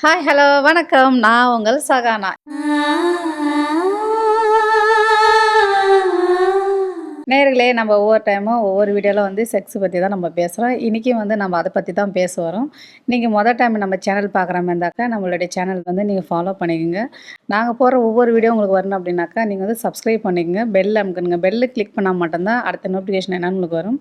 Hi hello வணக்கம். நான் உங்கள் சகானா. நேயர்களே, நம்ம ஒவ்வொரு டைமும் ஒவ்வொரு வீடியோவில் வந்து செக்ஸ் பற்றி தான் நம்ம பேசுகிறோம். இன்றைக்கும் வந்து நம்ம அதை பற்றி தான் பேச வரோம். நீங்கள் மொதல் டைம் நம்ம சேனல் பார்க்குற மாதிரி இருந்தாக்கா நம்மளுடைய சேனல் வந்து நீங்கள் ஃபாலோ பண்ணிக்கோங்க. நாங்கள் போடுற ஒவ்வொரு வீடியோ உங்களுக்கு வரணும் அப்படின்னாக்கா நீங்கள் வந்து சப்ஸ்கிரைப் பண்ணிக்கோங்க, பெல் அமுக்குங்க. பெல்லு கிளிக் பண்ணால் மட்டும்தான் அடுத்த நோட்டிஃபிகேஷன் என்னன்னு உங்களுக்கு வரும்.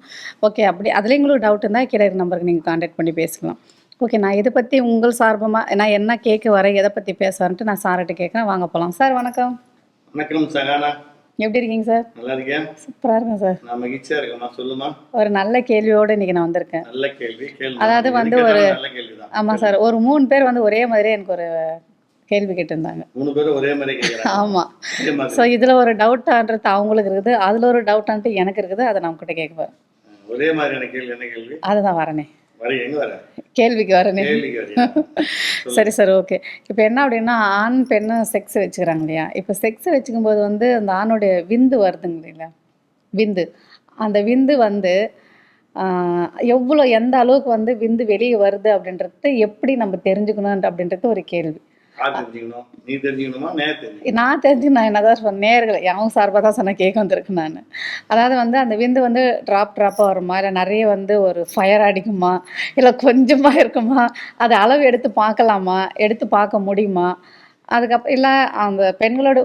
ஓகே, அப்படி அதில் உங்களுக்கு டவுட் இருந்தால் கீழே இருக்க நம்பருக்கு நீங்கள் கான்டாக்ட் பண்ணி பேசலாம். ஓகே, நான் இதை பற்றி உங்கள் சார்பமாக நான் என்ன கேட்க வரேன், எதை பற்றி பேச வரேன்ட்டு நான் சார்கிட்ட கேட்குறேன். வாங்க போகலாம். சார் வணக்கம். வணக்கம் சகானா. எப்படி இருக்கீங்க சார்? நல்லா இருக்கேன். சூப்பராக இருக்கேன் சார். நான் மகிழ்ச்சியா இருக்கேம்மா. சொல்லுமா. ஒரு நல்ல கேள்வியோடு இன்றைக்கி நான் வந்திருக்கேன். நல்ல கேள்வி. அதாவது வந்து ஒரு ஆமாம் சார், ஒரு 3 பேர் வந்து ஒரே மாதிரியே எனக்கு ஒரு கேள்வி கேட்டிருந்தாங்க. 3 பேரும் ஒரே மாதிரி கேட்குறாங்க. ஆமாம். ஸோ இதில் ஒரு டவுட்டான்றது அவங்களுக்கு இருக்குது, அதில் ஒரு டவுட்டான்ட்டு எனக்கு இருக்குது. அதை நான் உங்ககிட்ட கேட்க போகிறேன். ஒரே மாதிரியான கேள்வி. என்ன கேள்வி? அதுதான் வரேனே, எங்க வர கேள்விக்கு வரேனே. சரி சார், ஓகே. இப்போ என்ன அப்படின்னா, ஆண் பெண்ணு செக்ஸ் வச்சுக்கிறாங்க இல்லையா? இப்போ செக்ஸ் வச்சுக்கும்போது வந்து அந்த ஆணுடைய விந்து வருதுங்க இல்லைங்களா? விந்து, அந்த விந்து வந்து எவ்வளோ எந்த அளவுக்கு வந்து விந்து வெளியே வருது அப்படின்றது எப்படி நம்ம தெரிஞ்சுக்கணும் அப்படின்றது ஒரு கேள்வி. நான் தெரிஞ்சு நான் என்னதான் சொன்னேன், நேர்கள் அவங்க சார்பாக தான் சொன்ன கேட்க வந்திருக்கு நான். அதாவது வந்து அந்த விந்து வந்து ட்ராப்பாக வருமா, இல்லை நிறைய வந்து ஒரு ஃபயர் அடிக்குமா, இல்லை கொஞ்சமாக இருக்குமா, அதை அளவு எடுத்து பார்க்கலாமா, எடுத்து பார்க்க முடியுமா, அதுக்கப்புறம் இல்லை அந்த பெண்களோட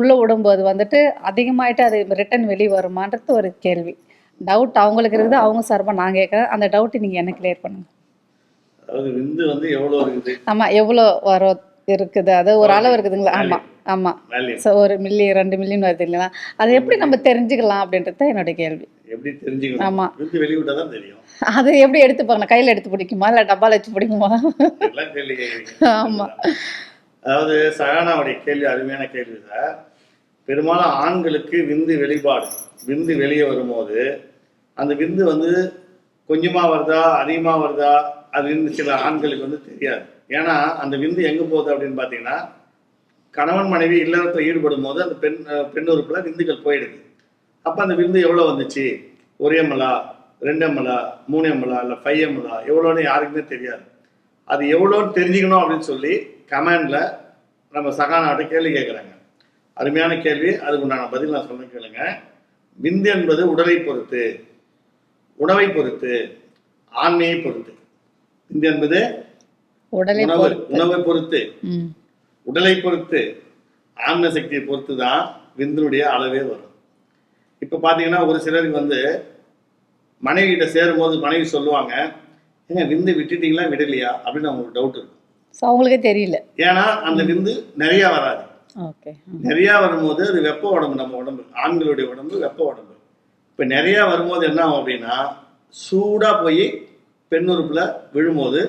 உள்ளே விடும்போது வந்துட்டு அதிகமாகிட்டு அது ரிட்டன் வெளியே வருமான்றது ஒரு கேள்வி. டவுட் அவங்களுக்கு இருக்குது, அவங்க சார்பாக நான் கேட்குறேன். அந்த டவுட்டு நீங்கள் என்ன கிளியர் பண்ணுங்க. அதாவது விந்து வந்து எவ்வளோ இருக்குது? ஆமாம், எவ்வளோ இருக்குது, அது ஒரு அளவு இருக்குதுங்களா? ஆமாம் ஆமாம். ஸோ 1 மில்லி 2 மில்லின்னு வருது இல்லைங்களா? அதை எப்படி நம்ம தெரிஞ்சுக்கலாம் அப்படின்றது தான் என்னோட கேள்வி. எப்படி தெரிஞ்சுக்கணும்? ஆமாம், விந்து வெளியிட்டா தான் தெரியும். அது எப்படி எடுத்து பார்க்கணும்? கையில் எடுத்து பிடிக்குமா, இல்லை டப்பாவில் வச்சு பிடிக்குமா? ஆமாம். அதாவது சகானாவுடைய கேள்வி அருமையான கேள்வி சார். பெரும்பாலும் ஆண்களுக்கு விந்து வெளிப்பாடு, விந்து வெளியே வரும்போது அந்த விந்து வந்து கொஞ்சமாக வருதா அதிகமாக வருதா அது சில ஆண்களுக்கு வந்து தெரியாது. ஏன்னா அந்த விந்து எங்கே போகுது அப்படின்னு பார்த்தீங்கன்னா, கணவன் மனைவி இல்லறத்தில் ஈடுபடும் போது அந்த பெண் உறுப்பில் விந்துகள் போயிடுது. அப்போ அந்த விந்து எவ்வளோ வந்துச்சு, 1 ml 2 ml 3 ml இல்லை 5 ml எவ்வளோன்னு யாருக்குமே தெரியாது. அது எவ்வளோன்னு தெரிஞ்சுக்கணும் அப்படின்னு சொல்லி கமெண்டில் நம்ம சகானாட்ட கேள்வி கேட்குறாங்க. அருமையான கேள்வி, அதுக்கு உண்டான பதில் நான் சொல்ல கேளுங்க. விந்து என்பது உடலை பொறுத்து, உணவை பொறுத்து, ஆண்மையை பொறுத்து. விந்து என்பது உணவை பொறுத்து, உடலை பொறுத்து, ஆன்ம சக்தியை பொறுத்து தான் விந்துடைய அளவே வரும். இப்போ பார்த்தீங்கன்னா ஒரு சிலருக்கு வந்து மனைவி கிட்ட சேரும் போது மனைவி சொல்லுவாங்க, ஏங்க விந்து விட்டுட்டீங்களா விடலையா அப்படின்னு அவங்களுக்கு டவுட் இருக்கும். அவங்களுக்கே தெரியல. ஏன்னா அந்த விந்து நிறையா வராது. நிறையா வரும்போது அது வெப்ப உடம்பு, நம்ம உடம்பு ஆண்களுடைய உடம்பு வெப்ப உடம்பு. இப்போ நிறையா வரும்போது என்ன ஆகும் அப்படின்னா, சூடாக போய் பெண் உறுப்பில் விழும்போது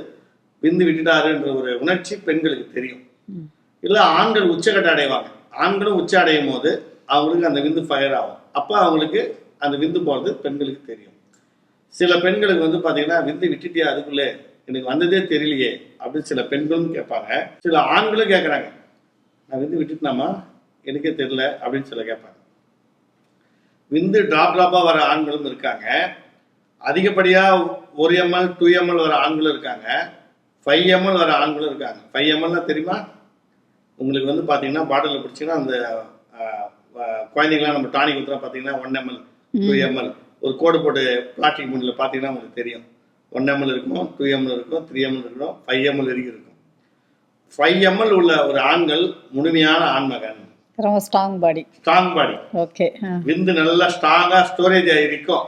விந்து விட்டுட்டாருன்ற ஒரு உணர்ச்சி பெண்களுக்கு தெரியும். இல்லை ஆண்கள் உச்சக்கட்ட அடைவாங்க. ஆண்களும் உச்ச அடையும் போது அவங்களுக்கு அந்த விந்து ஃபயர் ஆகும். அப்போ அவங்களுக்கு அந்த விந்து போகிறது பெண்களுக்கு தெரியும். சில பெண்களுக்கு வந்து பார்த்தீங்கன்னா, விந்து விட்டுட்டியா அதுக்குள்ளே எனக்கு வந்ததே தெரியலையே அப்படின்னு சில பெண்களும் கேட்பாங்க. சில ஆண்களும் கேட்குறாங்க, நான் விந்து விட்டுட்டேனாமா எனக்கே தெரியல அப்படின்னு சில கேட்பாங்க. விந்து ட்ராப்பாக வர ஆண்களும் இருக்காங்க. அதிகப்படியாக 1 ml 2 ml வர ஆண்களும் இருக்காங்க. 5 ml வர ஆண்களும் இருக்காங்க. 5 ml தெரியுமா உங்களுக்கு? வந்து பார்த்தீங்கன்னா பாட்டிலில் பிடிச்சிங்கன்னா அந்த குழந்தைங்களாம் நம்ம டானிக் ஊற்றுனா பார்த்தீங்கன்னா 1 ml 2 ml ஒரு கோடு போட்டு பிளாஸ்டிக் மூடியில் பார்த்தீங்கன்னா உங்களுக்கு தெரியும். 1 ml இருக்கும், 2 ml இருக்கும், 3 ml இருக்கும், 5 ml வரைக்கும் இருக்கும். 5 ml உள்ள ஒரு ஆண்கள் முழுமையான ஆண்மகன், ஸ்ட்ராங் பாடி. ஓகே, விந்து நல்லா ஸ்ட்ராங்காக ஸ்டோரேஜ் ஆகிருக்கும்.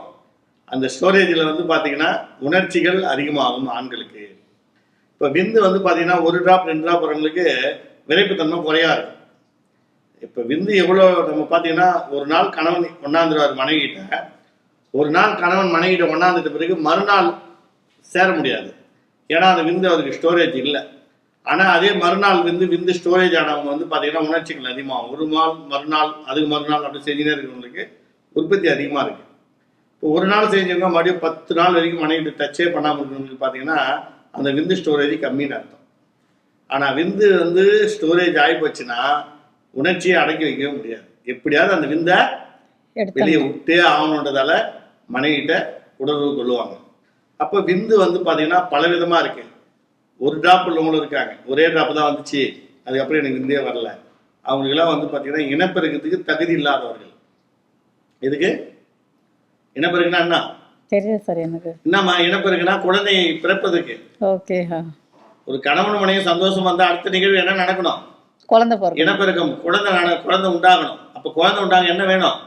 அந்த ஸ்டோரேஜில் வந்து பார்த்தீங்கன்னா உணர்ச்சிகள் அதிகமாகும் ஆண்களுக்கு. இப்போ விந்து வந்து பார்த்தீங்கன்னா 1 ட்ராப் 2 ட்ராப் வரவங்களுக்கு விரைப்புத்தன்மை குறையா இருக்கும். இப்போ விந்து எவ்வளோ நம்ம பார்த்தீங்கன்னா, ஒரு நாள் கணவன் கொண்டாந்துருவார் மனைவிகிட்ட, ஒரு நாள் கணவன் மனைவிகிட்ட கொண்டாந்துட்ட பிறகு மறுநாள் சேர முடியாது. ஏன்னா அந்த விந்து அவருக்கு ஸ்டோரேஜ் இல்லை. ஆனால் அதே மறுநாள் விந்து ஸ்டோரேஜ் ஆனவங்க வந்து பார்த்தீங்கன்னா உணர்ச்சிகள் அதிகமாகும். ஒரு நாள் மறுநாள் அதுக்கு மறுநாள் அப்படி செஞ்சுனே இருக்கிறவங்களுக்கு உற்பத்தி அதிகமாக இருக்குது. இப்போ ஒரு நாள் செஞ்சவங்க மறுபடியும் 10 நாள் வரைக்கும் மனைவிட்டு டச்சே பண்ணாமல் இருக்கிறவங்களுக்கு பார்த்தீங்கன்னா அந்த விந்து ஸ்டோரேஜ் கம்மின்னு அர்த்தம். ஆனால் விந்து வந்து ஸ்டோரேஜ் ஆகி போச்சுன்னா உணர்ச்சியை அடக்கி வைக்கவே முடியாது. எப்படியாவது அந்த விந்தை வெளியே விட்டே ஆகணுன்றதால மனைவிட்ட உணர்வு கொள்ளுவாங்க. அப்போ விந்து வந்து பார்த்தீங்கன்னா பலவிதமாக இருக்கு. ஒரு டிராப் உள்ளவங்களும் இருக்காங்க. ஒரே டிராப் தான் வந்துச்சு, அதுக்கப்புறம் எனக்கு விந்தே வரல. அவங்களுக்கெல்லாம் வந்து பார்த்தீங்கன்னா இனப்பெருக்கத்துக்கு தகுதி இல்லாதவர்கள். எதுக்கு இனப்பெருக்குன்னா என்ன? தெரியல சார் எனக்கு. என்னம்மா இனப்பெருக்குன்னா குழந்தை பிறப்பதற்கு. ஓகே. ஒரு கணவன் மனைவி சந்தோஷமா இருந்தால் அடுத்த நிகழ்வு என்ன நடக்கணும்? குழந்தை பிறக்கணும். இனப்பெருக்கம், குழந்தை உண்டாகணும். அப்போ குழந்தை உண்டாக என்ன வேணும்?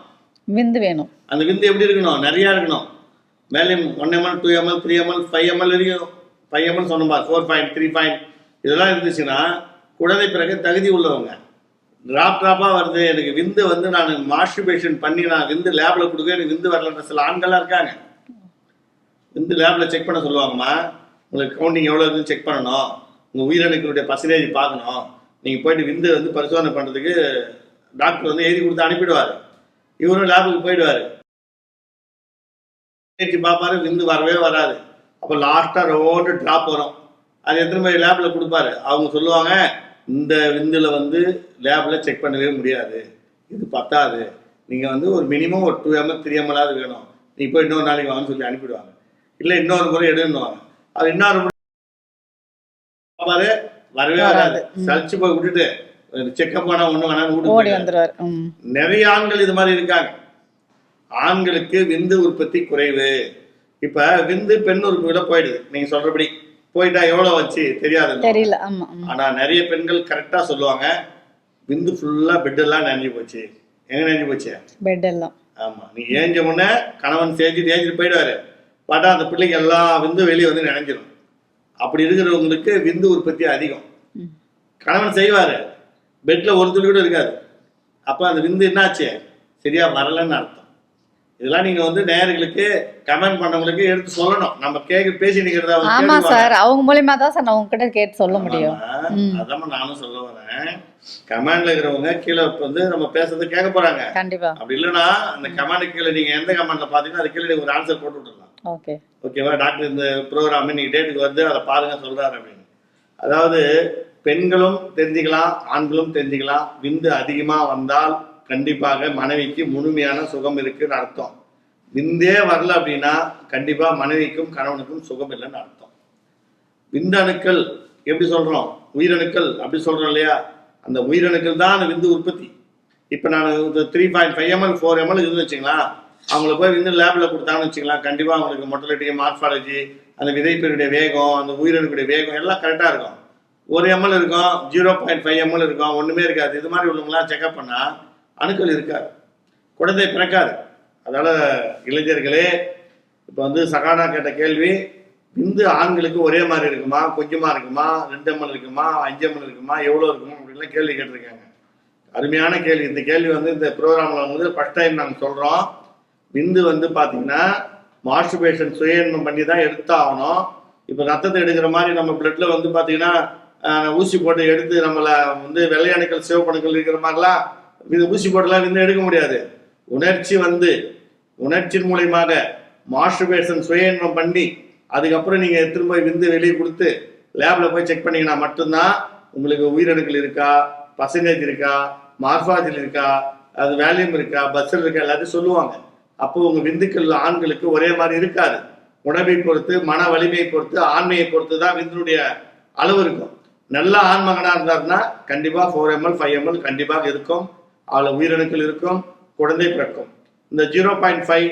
விந்து வேணும். அந்த விந்து எப்படி இருக்கணும்? நிறையா இருக்கணும். வேல்யூம் 1 ml 2 ml 3 ml 5 ml வரைக்கும் 5 ml சொன்னோம்பா 4 பாயிண்ட் 3 பாயிண்ட் இதெல்லாம் இருந்துச்சுன்னா குழந்தை பிறகு தகுதி உள்ளவங்க. ட்ராப்பாக வருது, எனக்கு விந்து வந்து நான் மாஸ்டர்பேஷன் பண்ணி நான் விந்து லேபில் கொடுக்க எனக்கு விந்து வரலன்ற சில ஆண்கள்லாம் இருக்காங்க. விந்து லேபில் செக் பண்ண சொல்லுவாங்கம்மா, உங்களுக்கு கவுண்டிங் எவ்வளோ இருக்குன்னு செக் பண்ணணும், உங்கள் உயிரணுக்களுடைய பர்சன்டேஜ் பார்க்கணும், நீங்கள் போயிட்டு விந்து வந்து பரிசோதனை பண்ணுறதுக்கு டாக்டர் வந்து எழுதி கொடுத்து அனுப்பிடுவார். இவரும் லேபுக்கு போயிடுவார், பார்ப்பாரு, விந்து வரவே வராது. அப்போ லாஸ்ட்டாக ரோடு ட்ராப் வரும். அது எத்தனை மாதிரி லேபில் கொடுப்பாரு. அவங்க சொல்லுவாங்க, இந்த விந்தில் வந்து லேபில் செக் பண்ணவே முடியாது, இது பத்தாது, நீங்கள் வந்து ஒரு மினிமம் ஒரு 2 ml 3 ml வேணும், நீங்கள் போய் இன்னொரு நாளைக்கு வாங்கன்னு சொல்லி அனுப்பிடுவாங்க. இல்லை இன்னொரு முறை எடுன்னுவாங்க. அது இன்னொரு முறை பார்ப்பாரு, வரவே வராது. சளிச்சு போய் விட்டுட்டு செக்கப் பண்ண ஒன்று வேணாலும் ஓடி வந்துடுவார். நிறைய ஆண்கள் இது மாதிரி இருக்காங்க. ஆண்களுக்கு விந்து உற்பத்தி குறைவு. இப்ப விந்து பெண் உறுப்புகளை போயிடுது, நீங்க சொல்றபடி போயிட்டா எவ்வளவு வச்சு தெரியாது, தெரியல. ஆனா நிறைய பெண்கள் கரெக்டா சொல்லுவாங்க, விந்து ஃபுல்லா பெட் எல்லாம் நனைஞ்சு போச்சு. எங்க நனைஞ்சு போச்சு? பெட் எல்லாம். ஆமா, நீ ஏஞ்ச உடனே கணவன் ஏஞ்சிட்டு போயிடுவாரு, பார்த்தா அந்த பிள்ளைக்கு எல்லா விந்து வெளியே வந்து நினைஞ்சிடும். அப்படி இருக்கிறவங்களுக்கு விந்து உற்பத்தி அதிகம். கணவன் செய்வாரு, பெட்ல ஒரு துளி கூட இருக்காது. அப்ப அந்த விந்து என்னாச்சு? சரியா வரலன்னு அர்த்தம். இதெல்லாம் நீங்க வந்து நேயர்களுக்கு கமெண்ட் பண்ணவங்களுக்கு எடுத்து சொல்லணும். நம்ம பேசி நிக்கிறதா? ஆமா சார், அவங்க மூலமா தான் சார் நான் உங்ககிட்ட கேட்டு சொல்ல முடியும். அதான் நானும் சொல்ல வரேன். கமெண்ட்ல இருக்கிறவங்க கீழே வந்து நம்ம பேசுறதை கேட்க போறாங்க. கண்டிப்பா. அப்படி இல்லைன்னா அந்த கமெண்ட் கீழே நீங்க எந்த கமெண்ட்ல பாத்தீங்கன்னா அது கீழே ஒரு ஆன்சர் போட்டு விட்டுருலாம். ஓகே, ஓகேவா? டாக்டர் இந்த ப்ரோக்ராம் இன்னைக்கு டேட்டுக்கு வந்து அதை பாருங்க சொல்றாரு அப்படின்னு. அதாவது பெண்களும் தெரிஞ்சுக்கலாம், ஆண்களும் தெரிஞ்சுக்கலாம். விந்து அதிகமா வந்தால் கண்டிப்பாக மனைவிக்கு முழுமையான சுகம் இருக்குன்னு அர்த்தம். விந்தே வரல அப்படின்னா கண்டிப்பா மனைவிக்கும் கணவனுக்கும் சுகம் இல்லைன்னு அர்த்தம். விந்தணுக்கள் எப்படி சொல்றோம்? உயிரணுக்கள் அப்படி சொல்றோம் இல்லையா? அந்த உயிரணுக்கள் தான் அந்த விந்து உற்பத்தி. இப்ப நான் 3.5 ml 4 ml இருந்து வச்சுங்களா, அவங்கள போய் விந்து லேப்ல கொடுத்தாங்கன்னு வச்சுங்களா, கண்டிப்பா அவங்களுக்கு மொட்டலிட்டி, மார்பாலஜி, அந்த விதைப்பினுடைய வேகம், அந்த உயிரணுக்குடைய வேகம் எல்லாம் கரெக்டா இருக்கும். 1 ml இருக்கும், 0.5 ml இருக்கும், ஒண்ணுமே இருக்காது. இது மாதிரி உள்ளவங்களாம் செக்அப் பண்ணா அணுக்கள் இருக்காது, குழந்தை பிறக்காது. அதனால இளைஞர்களே, இப்போ வந்து சகானா கேட்ட கேள்வி, விந்து ஆண்களுக்கு ஒரே மாதிரி இருக்குமா, கொஞ்சமா இருக்குமா, 2 ml இருக்குமா, 5 ml இருக்குமா, எவ்வளோ இருக்குமா அப்படின்லாம் கேள்வி கேட்டிருக்காங்க. அருமையான கேள்வி. இந்த கேள்வி வந்து இந்த ப்ரோக்ராமில் வந்து ஃபர்ஸ்ட் டைம் நாங்கள் சொல்கிறோம். விந்து வந்து பார்த்தீங்கன்னா மாஸ்டர்பேஷன் சுயன்மம் பண்ணி தான் எடுத்தாகணும். இப்போ ரத்தத்தை எடுக்கிற மாதிரி நம்ம பிளட்ல வந்து பார்த்தீங்கன்னா ஊசி போட்டு எடுத்து நம்மளை வந்து வெள்ளையணுக்கள் சிவப்பணுக்கள் இருக்கிற மாதிரிலாம் ஊசி போட்டுலாம் விந்து எடுக்க முடியாது. உணர்ச்சி வந்து உணர்ச்சியின் மூலியமாக மாஸ்டர்பேஷன் சுயன்மம் பண்ணி அதுக்கப்புறம் நீங்கள் திரும்ப விந்து வெளியே கொடுத்து லேபில் போய் செக் பண்ணிங்கன்னா மட்டும்தான் உங்களுக்கு உயிரணுக்கள் இருக்கா, பர்சன்டேஜ் இருக்கா, மார்பாலஜி இருக்கா, அது வேல்யூம் இருக்கா, பஸ்ஸில் இருக்கா, எல்லாத்தையும் சொல்லுவாங்க. அப்போ உங்கள் விந்துக்கள் ஆண்களுக்கு ஒரே மாதிரி இருக்காது. உணவை பொறுத்து, மன வலிமையை பொறுத்து, ஆண்மையை பொறுத்து தான் விந்துடைய அளவு இருக்கும். நல்ல ஆண்மகனாக இருந்தாருன்னா கண்டிப்பாக 4 ml 5 ml கண்டிப்பாக இருக்கும். அதில் உயிரணுக்கள் இருக்கும், குழந்தை பிறக்கும். இந்த 0.5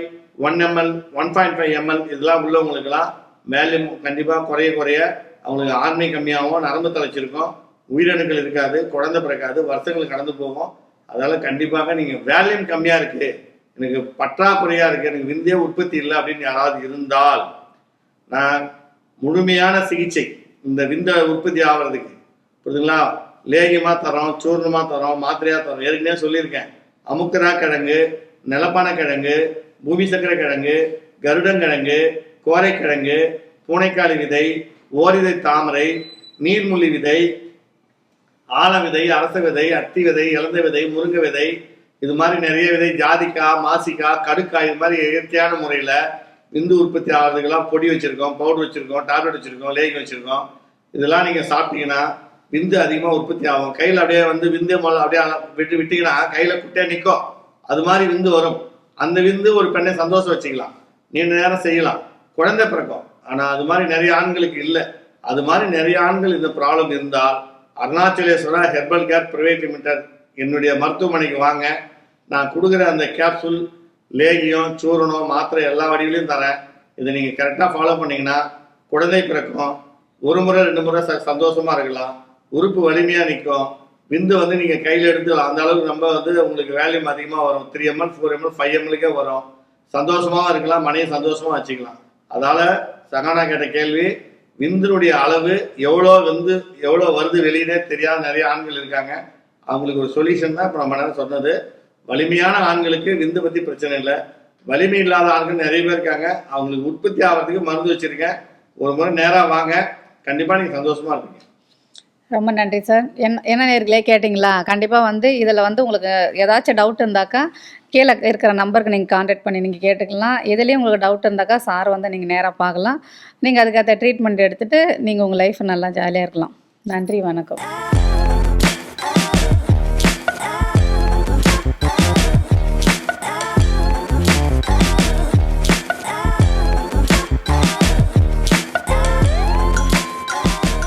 1 ml 1.5 ml இதெல்லாம் உள்ளவங்களுக்கெல்லாம் வேல்யூம் கண்டிப்பாக குறைய அவங்களுக்கு ஆண்மை கம்மியாகவும், நரம்பு தலைச்சிருக்கும், உயிரணுக்கள் இருக்காது, குழந்தை பிறக்காது, வருஷங்கள் கடந்து போகும். அதனால கண்டிப்பாக நீங்கள் வேல்யூம் கம்மியாக இருக்கு, எனக்கு பற்றாக்குறையாக இருக்குது, எனக்கு விந்தே உற்பத்தி இல்லை அப்படின்னு யாராவது இருந்தால் நான் முழுமையான சிகிச்சை இந்த விந்த உற்பத்தி ஆகிறதுக்கு புரியுதுங்களா, லேகியமாக தரோம், சூர்ணமாக தரோம், மாத்திரையாக தரோம். ஏற்கனவே சொல்லியிருக்கேன். அமுக்கரா கிழங்கு, நிலப்பான கிழங்கு, பூமி சக்கரை கிழங்கு, கருடங்கிழங்கு, கோரைக்கிழங்கு, பூனைக்காளி விதை, ஓரிதை தாமரை, நீர்முள்ளி விதை, ஆல விதை, அரச விதை, அத்தி விதை, இலந்தை விதை, முருங்கை விதை, இது மாதிரி நிறைய விதை, ஜாதிக்காய், மாசிக்காய், கடுக்காய், இது மாதிரி இயற்கையான முறையில் விந்து உற்பத்தி ஆகிறதுக்கெல்லாம் பொடி வச்சுருக்கோம், பவுடர் வச்சுருக்கோம், டேப்லெட் வச்சுருக்கோம், லேகியம் வச்சுருக்கோம். இதெல்லாம் நீங்கள் சாப்பிட்டீங்கன்னா விந்து அதிகமாக உற்பத்தி ஆகும். கையில் அப்படியே வந்து விந்து அப்படியே விட்டிங்கன்னா கையில் குட்டியாக நிற்கும், அது மாதிரி விந்து வரும். அந்த விந்து ஒரு பெண்ணை சந்தோஷம் வச்சுக்கலாம், நீண்ட நேரம் செய்யலாம், குழந்தை பிறக்கும். ஆனால் அது மாதிரி நிறைய ஆண்களுக்கு இல்லை. அது மாதிரி நிறைய ஆண்கள் இந்த ப்ராப்ளம் இருந்தால் Arunachaleswara herbal care private limited என்னுடைய மருத்துவமனைக்கு வாங்க. நான் கொடுக்குற அந்த கேப்சூல், லேகியம், சூரணம், மாத்திரை எல்லா வடிவிலையும் தரேன். இதை நீங்கள் கரெக்டாக ஃபாலோ பண்ணிங்கன்னா குழந்தை பிறக்கும். ஒரு முறை 2 முறை சந்தோஷமாக இருக்கலாம். உறுப்பு வலிமையாக நிற்கும். விந்து வந்து நீங்கள் கையில் எடுத்து அந்த அளவுக்கு ரொம்ப வந்து உங்களுக்கு வேல்யூம் அதிகமாக வரும். 3 ml 4 ml 5 mlக்கே வரும். சந்தோஷமாகவும் இருக்கலாம், மனையை சந்தோஷமாக வச்சுக்கலாம். அதால் சகானா கேட்ட கேள்வி, விந்தினுடைய அளவு எவ்வளோ வருது வெளியிலே தெரியாத நிறைய ஆண்கள் இருக்காங்க. அவங்களுக்கு ஒரு சொல்யூஷன் தான் இப்போ நம்ம சொன்னது. வலிமையான ஆண்களுக்கு விந்து பற்றி பிரச்சனை இல்லை. வலிமை இல்லாத ஆண்கள் நிறைய பேர் இருக்காங்க. அவங்களுக்கு உற்பத்தி ஆகிறதுக்கு மருந்து வச்சுருக்கேன். ஒரு முறை நேராக வாங்க, கண்டிப்பாக நீங்கள் சந்தோஷமாக இருப்பீங்க. ரொம்ப நன்றி சார். என்ன நேர்களே கேட்டிங்களா? கண்டிப்பாக வந்து இதில் வந்து உங்களுக்கு ஏதாச்சும் டவுட் இருந்தாக்கா கீழே இருக்கிற நம்பருக்கு நீங்கள் கான்டாக்ட் பண்ணி நீங்கள் கேட்டுக்கலாம். எதுலேயும் உங்களுக்கு டவுட் இருந்தாக்கா சார் வந்து நீங்கள் நேராக பார்க்கலாம். நீங்கள் அதுக்கேற்ற ட்ரீட்மெண்ட் எடுத்துகிட்டு நீங்கள் உங்கள் லைஃப் நல்லா ஜாலியாக இருக்கலாம். நன்றி, வணக்கம்.